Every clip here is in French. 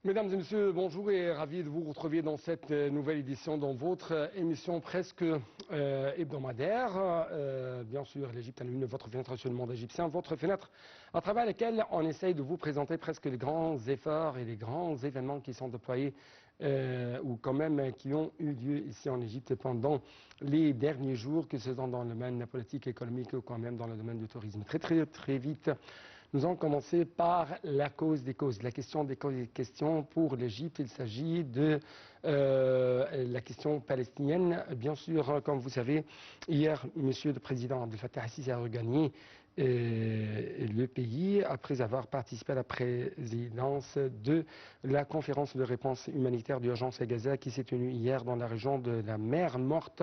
Mesdames et messieurs, bonjour et ravi de vous retrouver dans cette nouvelle édition dans votre émission presque hebdomadaire. Bien sûr, l'Égypte à la une, votre fenêtre sur le monde égyptien, votre fenêtre à travers laquelle on essaye de vous présenter presque les grands efforts et les grands événements qui sont déployés ou quand même qui ont eu lieu ici en Égypte pendant les derniers jours, que ce soit dans le domaine politique, économique ou quand même dans le domaine du tourisme. Très vite. Nous allons commencer par la cause des causes, la question des questions pour l'Égypte. Il s'agit de la question palestinienne. Bien sûr, comme vous savez, hier, Monsieur le Président Abdel Fattah el-Sisi a regagné le pays après avoir participé à la présidence de la conférence de réponse humanitaire d'urgence à Gaza qui s'est tenue hier dans la région de la mer Morte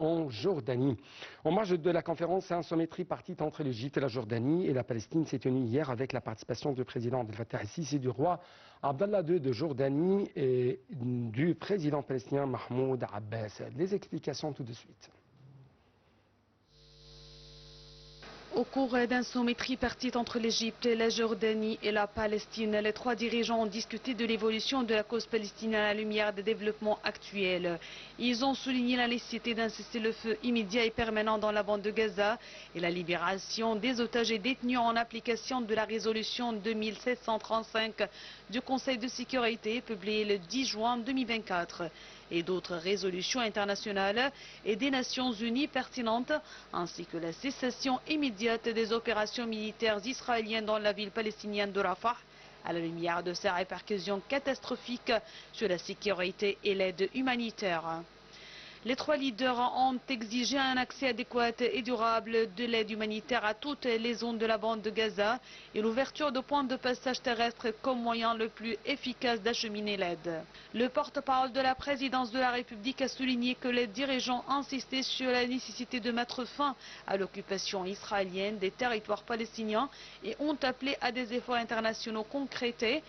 en Jordanie. En marge de la conférence, un sommet tripartite entre l'Égypte, la Jordanie et la Palestine s'est tenu hier avec la participation du président Abdel Fattah el-Sisi, du roi Abdallah II de Jordanie et du président palestinien Mahmoud Abbas. Les explications tout de suite. Au cours d'un sommet tripartite entre l'Égypte, la Jordanie et la Palestine, les trois dirigeants ont discuté de l'évolution de la cause palestinienne à la lumière des développements actuels. Ils ont souligné la nécessité d'un cessez-le-feu immédiat et permanent dans la bande de Gaza et la libération des otages et détenus en application de la résolution 2735 du Conseil de sécurité publiée le 10 juin 2024. Et d'autres résolutions internationales et des Nations Unies pertinentes, ainsi que la cessation immédiate des opérations militaires israéliennes dans la ville palestinienne de Rafah, à la lumière de ces répercussions catastrophiques sur la sécurité et l'aide humanitaire. Les trois leaders ont exigé un accès adéquat et durable de l'aide humanitaire à toutes les zones de la bande de Gaza et l'ouverture de points de passage terrestre comme moyen le plus efficace d'acheminer l'aide. Le porte-parole de la présidence de la République a souligné que les dirigeants insistaient sur la nécessité de mettre fin à l'occupation israélienne des territoires palestiniens et ont appelé à des efforts internationaux concrétés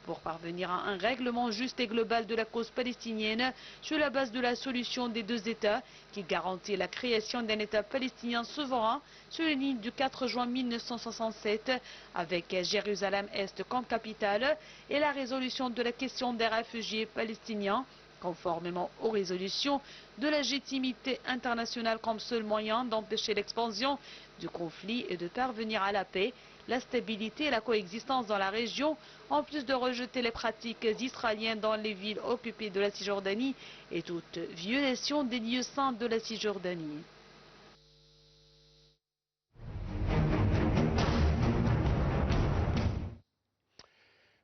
pour parvenir à un règlement juste et global de la cause palestinienne sur la base de la solution des deux États qui garantit la création d'un État palestinien souverain sur les lignes du 4 juin 1967 avec Jérusalem-Est comme capitale et la résolution de la question des réfugiés palestiniens conformément aux résolutions de la légitimité internationale comme seul moyen d'empêcher l'expansion du conflit et de parvenir à la paix, la stabilité et la coexistence dans la région, en plus de rejeter les pratiques israéliennes dans les villes occupées de la Cisjordanie et toute violation des lieux saints de la Cisjordanie.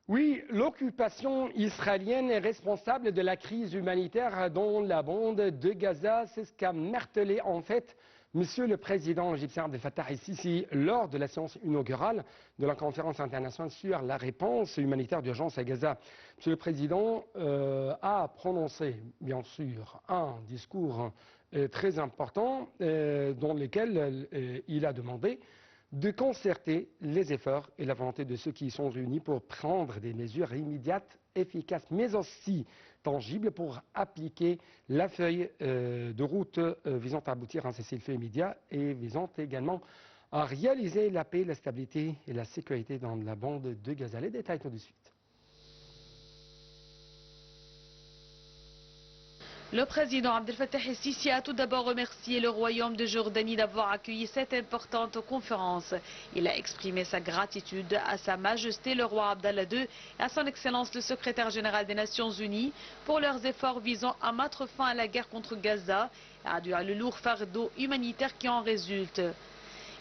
Oui, l'occupation israélienne est responsable de la crise humanitaire dans la bande de Gaza. C'est ce qu'a martelé en fait Monsieur le Président égyptien Abdel Fattah el-Sisi lors de la séance inaugurale de la conférence internationale sur la réponse humanitaire d'urgence à Gaza. Monsieur le Président a prononcé, bien sûr, un discours très important dans lequel il a demandé de concerter les efforts et la volonté de ceux qui y sont réunis pour prendre des mesures immédiates, efficaces, mais aussi tangibles pour appliquer la feuille de route visant à aboutir à un cessez-le-feu immédiat et visant également à réaliser la paix, la stabilité et la sécurité dans la bande de Gaza. Les détails tout de suite. Le président Abdel Fattah el-Sisi a tout d'abord remercié le royaume de Jordanie d'avoir accueilli cette importante conférence. Il a exprimé sa gratitude à sa majesté le roi Abdallah II et à son excellence le secrétaire général des Nations Unies pour leurs efforts visant à mettre fin à la guerre contre Gaza et à réduire le lourd fardeau humanitaire qui en résulte.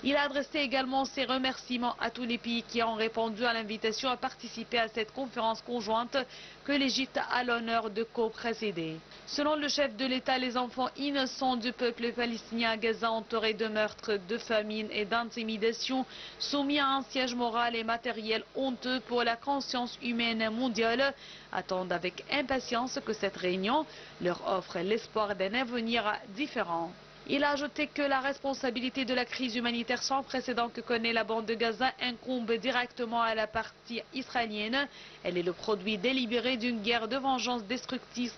Il a adressé également ses remerciements à tous les pays qui ont répondu à l'invitation à participer à cette conférence conjointe que l'Égypte a l'honneur de co-présider. Selon le chef de l'État, les enfants innocents du peuple palestinien à Gaza entourés de meurtres, de famine et d'intimidation, soumis à un siège moral et matériel honteux pour la conscience humaine mondiale, attendent avec impatience que cette réunion leur offre l'espoir d'un avenir différent. Il a ajouté que la responsabilité de la crise humanitaire sans précédent que connaît la bande de Gaza incombe directement à la partie israélienne. Elle est le produit délibéré d'une guerre de vengeance destructrice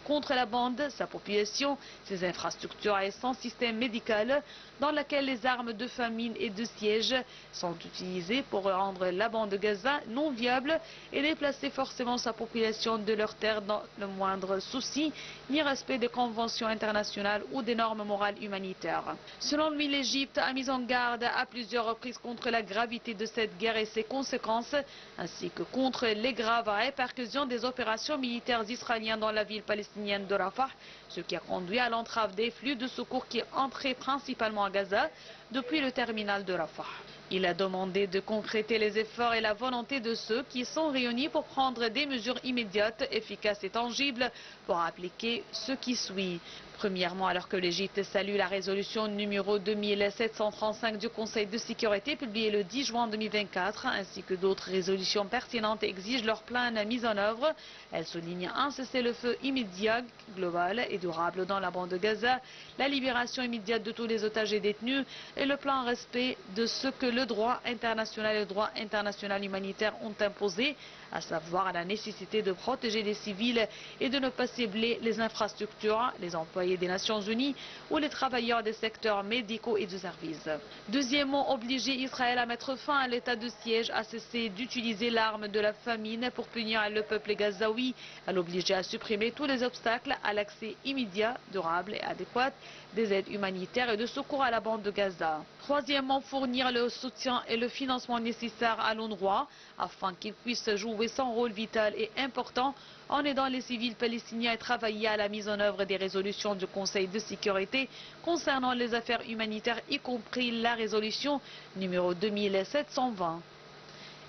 contre la bande, sa population, ses infrastructures et son système médical, dans laquelle les armes de famine et de siège sont utilisées pour rendre la bande de Gaza non viable et déplacer forcément sa population de leur terre dans le moindre souci, ni respect des conventions internationales ou des normes morales humanitaires. Selon lui, l'Égypte a mis en garde à plusieurs reprises contre la gravité de cette guerre et ses conséquences, ainsi que contre les graves répercussions des opérations militaires israéliennes dans la ville palestinienne de Rafah, ce qui a conduit à l'entrave des flux de secours qui entraient principalement à Gaza depuis le terminal de Rafah. Il a demandé de concréter les efforts et la volonté de ceux qui sont réunis pour prendre des mesures immédiates, efficaces et tangibles pour appliquer ce qui suit. Premièrement, alors que l'Égypte salue la résolution numéro 2735 du Conseil de sécurité publiée le 10 juin 2024, ainsi que d'autres résolutions pertinentes exigent leur pleine mise en œuvre, elle souligne un cessez-le-feu immédiat, global et durable dans la bande de Gaza, la libération immédiate de tous les otages et détenus et le plein respect de ce que le droit international et le droit international humanitaire ont imposé, à savoir la nécessité de protéger les civils et de ne pas cibler les infrastructures, les employés des Nations Unies ou les travailleurs des secteurs médicaux et de services. Deuxièmement, obliger Israël à mettre fin à l'état de siège, à cesser d'utiliser l'arme de la famine pour punir le peuple gazaoui, à l'obliger à supprimer tous les obstacles à l'accès immédiat, durable et adéquat des aides humanitaires et de secours à la bande de Gaza. Troisièmement, fournir le soutien et le financement nécessaires à l'UNRWA afin qu'il puisse jouer son rôle vital et important en aidant les civils palestiniens à travailler à la mise en œuvre des résolutions du Conseil de sécurité concernant les affaires humanitaires, y compris la résolution numéro 2720.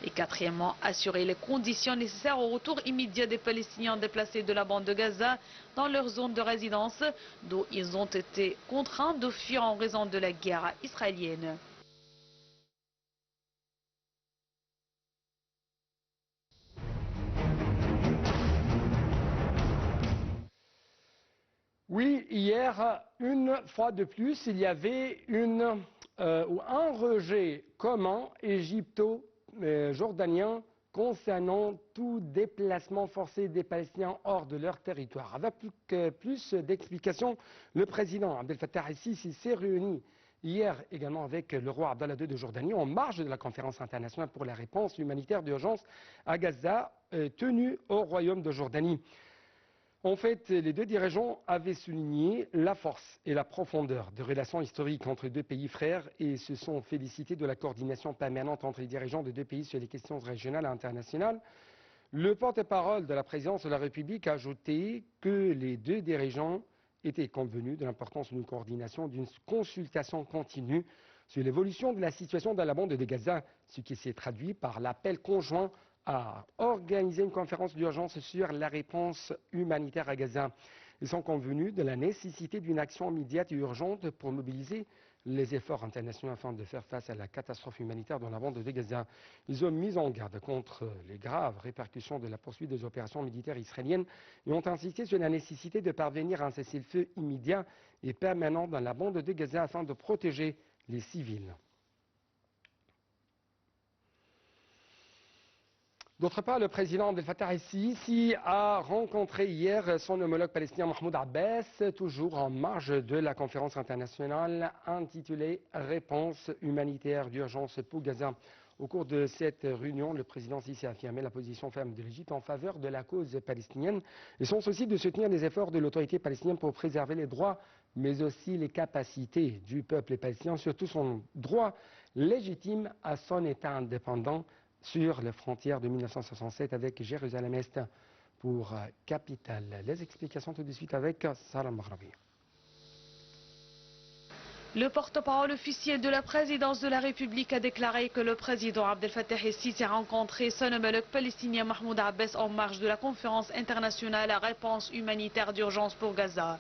Et quatrièmement, assurer les conditions nécessaires au retour immédiat des Palestiniens déplacés de la bande de Gaza dans leur zone de résidence, d'où ils ont été contraints de fuir en raison de la guerre israélienne. Oui, hier, une fois de plus, il y avait un rejet commun égypto-jordanien concernant tout déplacement forcé des Palestiniens hors de leur territoire. Avec plus d'explications, le président Abdel Fattah el-Sisi s'est réuni hier également avec le roi Abdallah II de Jordanie en marge de la conférence internationale pour la réponse humanitaire d'urgence à Gaza tenue au royaume de Jordanie. En fait, les deux dirigeants avaient souligné la force et la profondeur des relations historiques entre deux pays frères et se sont félicités de la coordination permanente entre les dirigeants des deux pays sur les questions régionales et internationales. Le porte-parole de la présidence de la République a ajouté que les deux dirigeants étaient convenus de l'importance d'une coordination, d'une consultation continue sur l'évolution de la situation dans la bande de Gaza, ce qui s'est traduit par l'appel conjoint à organiser une conférence d'urgence sur la réponse humanitaire à Gaza. Ils sont convenus de la nécessité d'une action immédiate et urgente pour mobiliser les efforts internationaux afin de faire face à la catastrophe humanitaire dans la bande de Gaza. Ils ont mis en garde contre les graves répercussions de la poursuite des opérations militaires israéliennes et ont insisté sur la nécessité de parvenir à un cessez-le-feu immédiat et permanent dans la bande de Gaza afin de protéger les civils. D'autre part, le président Abdel Fattah el-Sisi a rencontré hier son homologue palestinien Mahmoud Abbas, toujours en marge de la conférence internationale intitulée « Réponse humanitaire d'urgence pour Gaza ». Au cours de cette réunion, le président Sisi a affirmé la position ferme de l'Égypte en faveur de la cause palestinienne et son souci de soutenir les efforts de l'autorité palestinienne pour préserver les droits, mais aussi les capacités du peuple palestinien, surtout son droit légitime à son État indépendant sur les frontières de 1967 avec Jérusalem-Est pour capitale. Les explications tout de suite avec Salam Maghrabi. Le porte-parole officiel de la présidence de la République a déclaré que le président Abdel Fattah el-Sisi a rencontré son homologue palestinien Mahmoud Abbas en marge de la conférence internationale à réponse humanitaire d'urgence pour Gaza.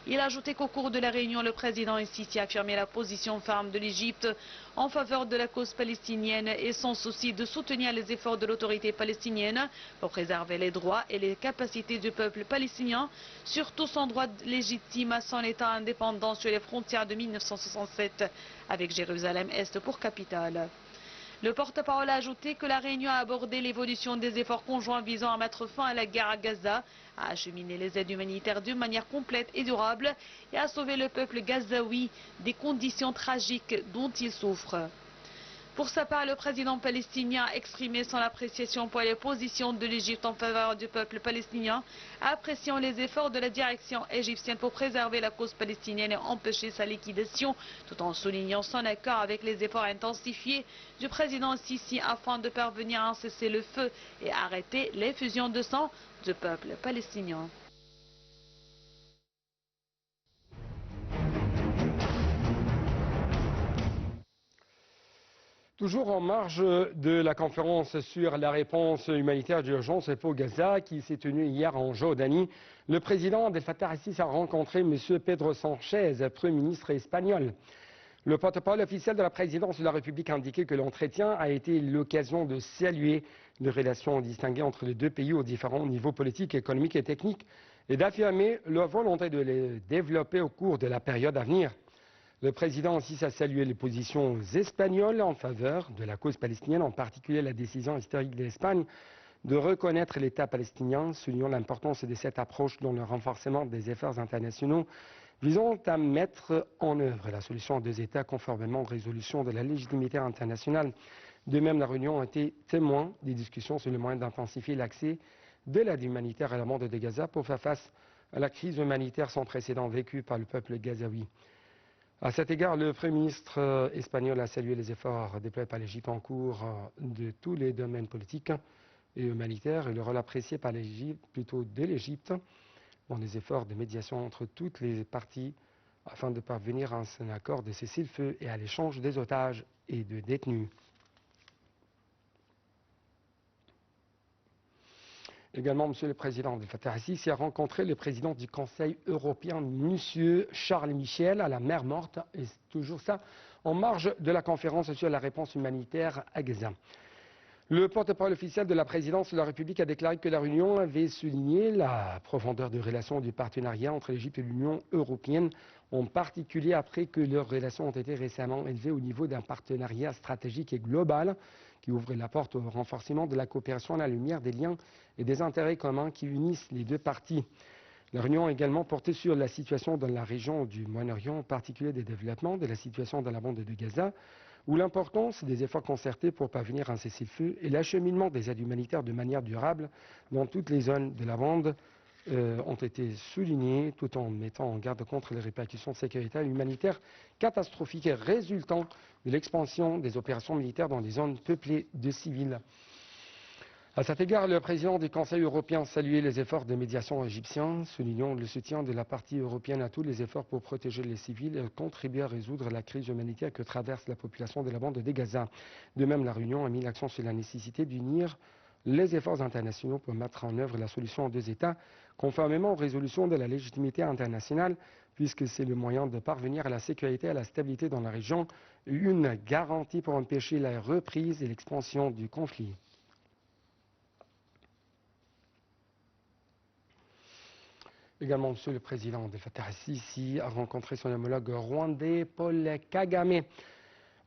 Il a ajouté qu'au cours de la réunion, le président Sisi a affirmé la position ferme de l'Égypte en faveur de la cause palestinienne et son souci de soutenir les efforts de l'autorité palestinienne pour préserver les droits et les capacités du peuple palestinien, surtout son droit légitime à son État indépendant sur les frontières de 1967 avec Jérusalem-Est pour capitale. Le porte-parole a ajouté que la réunion a abordé l'évolution des efforts conjoints visant à mettre fin à la guerre à Gaza, à acheminer les aides humanitaires d'une manière complète et durable et à sauver le peuple gazaoui des conditions tragiques dont il souffre. Pour sa part, le président palestinien a exprimé son appréciation pour les positions de l'Égypte en faveur du peuple palestinien, appréciant les efforts de la direction égyptienne pour préserver la cause palestinienne et empêcher sa liquidation, tout en soulignant son accord avec les efforts intensifiés du président Sisi afin de parvenir à un cessez-le-feu et arrêter l'effusion de sang du peuple palestinien. Toujours en marge de la conférence sur la réponse humanitaire d'urgence pour Gaza qui s'est tenue hier en Jordanie, le président Abdel Fattah al-Sisi a rencontré M. Pedro Sánchez, Premier ministre espagnol. Le porte-parole officiel de la présidence de la République a indiqué que l'entretien a été l'occasion de saluer les relations distinguées entre les deux pays aux différents niveaux politiques, économiques et techniques et d'affirmer leur volonté de les développer au cours de la période à venir. Le président aussi a salué les positions espagnoles en faveur de la cause palestinienne, en particulier la décision historique de l'Espagne de reconnaître l'État palestinien, soulignant l'importance de cette approche dans le renforcement des efforts internationaux visant à mettre en œuvre la solution à deux États conformément aux résolutions de la légitimité internationale. De même, la réunion a été témoin des discussions sur le moyen d'intensifier l'accès de l'aide humanitaire à la bande de Gaza pour faire face à la crise humanitaire sans précédent vécue par le peuple gazaoui. À cet égard, le Premier ministre espagnol a salué les efforts déployés par l'Égypte en cours de tous les domaines politiques et humanitaires et le rôle apprécié par l'Égypte, plutôt de l'Égypte, dans les efforts de médiation entre toutes les parties afin de parvenir à un accord de cessez-le-feu et à l'échange des otages et de détenus. Également, M. le Président Abdel Fattah al-Sisi a rencontré le président du Conseil européen, M. Charles Michel, à la mer Morte, et c'est toujours ça, en marge de la conférence sur la réponse humanitaire à Gaza. Le porte-parole officiel de la présidence de la République a déclaré que la réunion avait souligné la profondeur de relations et du partenariat entre l'Égypte et l'Union européenne, en particulier après que leurs relations ont été récemment élevées au niveau d'un partenariat stratégique et global qui ouvre la porte au renforcement de la coopération à la lumière des liens et des intérêts communs qui unissent les deux parties. La réunion a également porté sur la situation dans la région du Moyen-Orient, en particulier des développements de la situation dans la bande de Gaza, où l'importance des efforts concertés pour parvenir à un cessez-le-feu et l'acheminement des aides humanitaires de manière durable dans toutes les zones de la bande ont été soulignés, tout en mettant en garde contre les répercussions sécuritaires et humanitaires catastrophiques résultant de l'expansion des opérations militaires dans les zones peuplées de civils. À cet égard, le président du Conseil européen a salué les efforts de médiation égyptiens, soulignant le soutien de la partie européenne à tous les efforts pour protéger les civils et contribuer à résoudre la crise humanitaire que traverse la population de la bande de Gaza. De même, la réunion a mis l'accent sur la nécessité d'unir les efforts internationaux pour mettre en œuvre la solution en deux États, conformément aux résolutions de la légitimité internationale, puisque c'est le moyen de parvenir à la sécurité et à la stabilité dans la région, une garantie pour empêcher la reprise et l'expansion du conflit. Également, M. le Président Abdel Fattah al-Sisi a rencontré son homologue rwandais, Paul Kagame.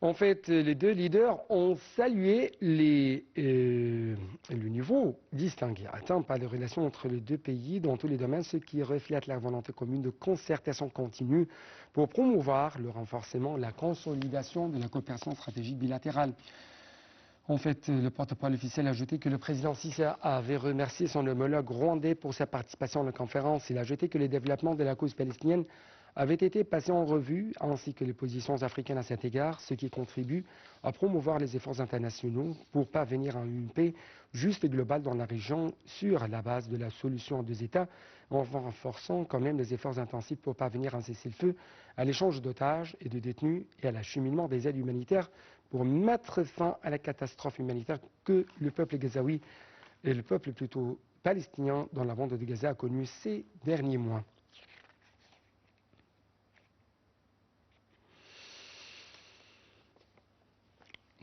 En fait, les deux leaders ont salué le niveau distingué atteint par les relations entre les deux pays dans tous les domaines, ce qui reflète la volonté commune de concertation continue pour promouvoir le renforcement, la consolidation de la coopération stratégique bilatérale. En fait, le porte-parole officiel a ajouté que le président Sisi avait remercié son homologue rwandais pour sa participation à la conférence. Il a ajouté que les développements de la cause palestinienne avaient été passés en revue, ainsi que les positions africaines à cet égard, ce qui contribue à promouvoir les efforts internationaux pour parvenir à une paix juste et globale dans la région sur la base de la solution en deux États, en renforçant quand même les efforts intensifs pour parvenir à un cessez-le-feu, à l'échange d'otages et de détenus et à l'acheminement des aides humanitaires pour mettre fin à la catastrophe humanitaire que le peuple gazaoui et le peuple plutôt palestinien dans la bande de Gaza a connu ces derniers mois.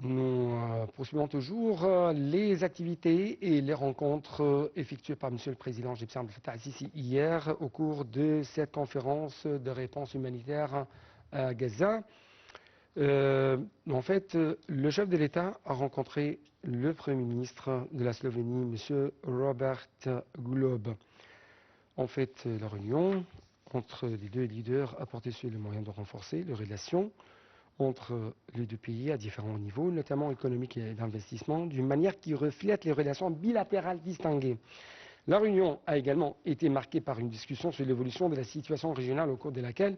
Nous poursuivons toujours les activités et les rencontres effectuées par M. le Président égyptien Abdel Fattah al-Sisi hier au cours de cette conférence de réponse humanitaire à Gaza. En fait, le chef de l'État a rencontré le Premier ministre de la Slovénie, M. Robert Golob. En fait, la réunion entre les deux leaders a porté sur les moyens de renforcer les relations entre les deux pays à différents niveaux, notamment économiques et d'investissement, d'une manière qui reflète les relations bilatérales distinguées. La réunion a également été marquée par une discussion sur l'évolution de la situation régionale au cours de laquelle le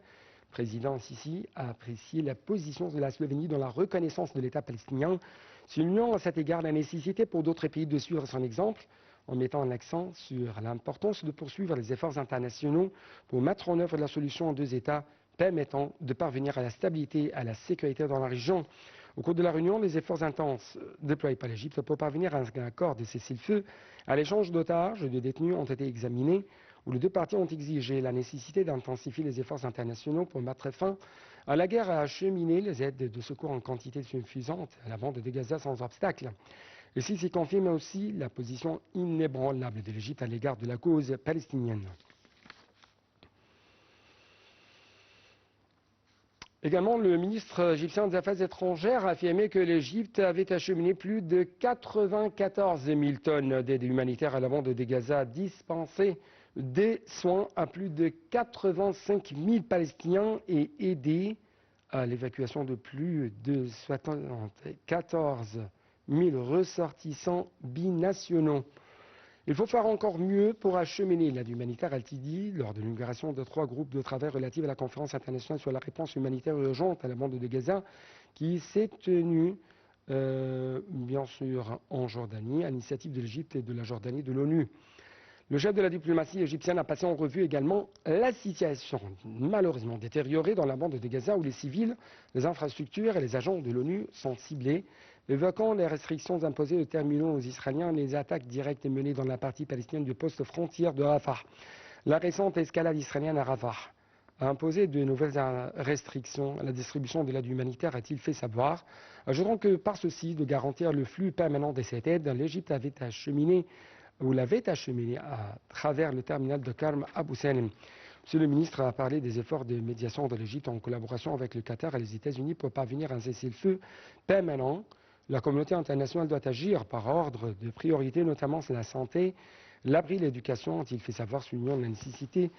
président Sisi a apprécié la position de la Slovénie dans la reconnaissance de l'État palestinien, soulignant à cet égard la nécessité pour d'autres pays de suivre son exemple, en mettant l'accent sur l'importance de poursuivre les efforts internationaux pour mettre en œuvre la solution en deux États permettant de parvenir à la stabilité et à la sécurité dans la région. Au cours de la réunion, les efforts intenses déployés par l'Égypte pour parvenir à un accord de cessez-le-feu à l'échange d'otages et de détenus ont été examinés, où les deux parties ont exigé la nécessité d'intensifier les efforts internationaux pour mettre fin à la guerre et acheminer les aides de secours en quantité suffisante à la bande de Gaza sans obstacle. Et ceci confirme aussi la position inébranlable de l'Égypte à l'égard de la cause palestinienne. Également, le ministre égyptien des Affaires étrangères a affirmé que l'Égypte avait acheminé plus de 94 000 tonnes d'aide humanitaire à la bande de Gaza, dispensé des soins à plus de 85 000 Palestiniens et aidé à l'évacuation de plus de 74 000 ressortissants binationaux. Il faut faire encore mieux pour acheminer l'aide humanitaire, a-t-il dit, lors de l'inauguration de 3 groupes de travail relatifs à la conférence internationale sur la réponse humanitaire urgente à la bande de Gaza, qui s'est tenue, bien sûr, en Jordanie, à l'initiative de l'Égypte et de la Jordanie de l'ONU. Le chef de la diplomatie égyptienne a passé en revue également la situation malheureusement détériorée dans la bande de Gaza, où les civils, les infrastructures et les agents de l'ONU sont ciblés, évoquant les restrictions imposées aux terminaux aux Israéliens et les attaques directes menées dans la partie palestinienne du poste frontière de Rafah. La récente escalade israélienne à Rafah a imposé de nouvelles restrictions à la distribution de l'aide humanitaire, a-t-il fait savoir, ajoutant que par ceci, de garantir le flux permanent de cette aide, l'Égypte l'avait acheminé à travers le terminal de Karm Abu Salim. Monsieur le ministre a parlé des efforts de médiation de l'Égypte en collaboration avec le Qatar et les États-Unis pour parvenir à un cessez-le-feu permanent. La communauté internationale doit agir par ordre de priorité, notamment sur la santé, l'abri, l'éducation, a-t-il fait savoir, soulignant la nécessité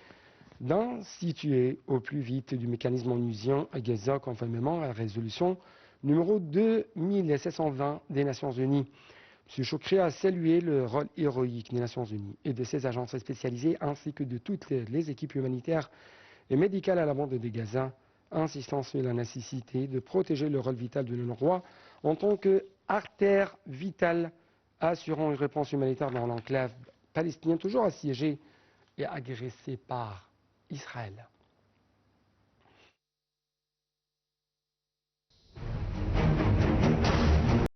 d'instituer au plus vite du mécanisme onusien à Gaza, conformément à la résolution numéro 2720 des Nations Unies. M. Choukri a salué le rôle héroïque des Nations Unies et de ses agences spécialisées, ainsi que de toutes les équipes humanitaires et médicales à la bande de Gaza, insistant sur la nécessité de protéger le rôle vital de l'UNRWA en tant qu'artère vitale assurant une réponse humanitaire dans l'enclave palestinienne toujours assiégée et agressée par Israël.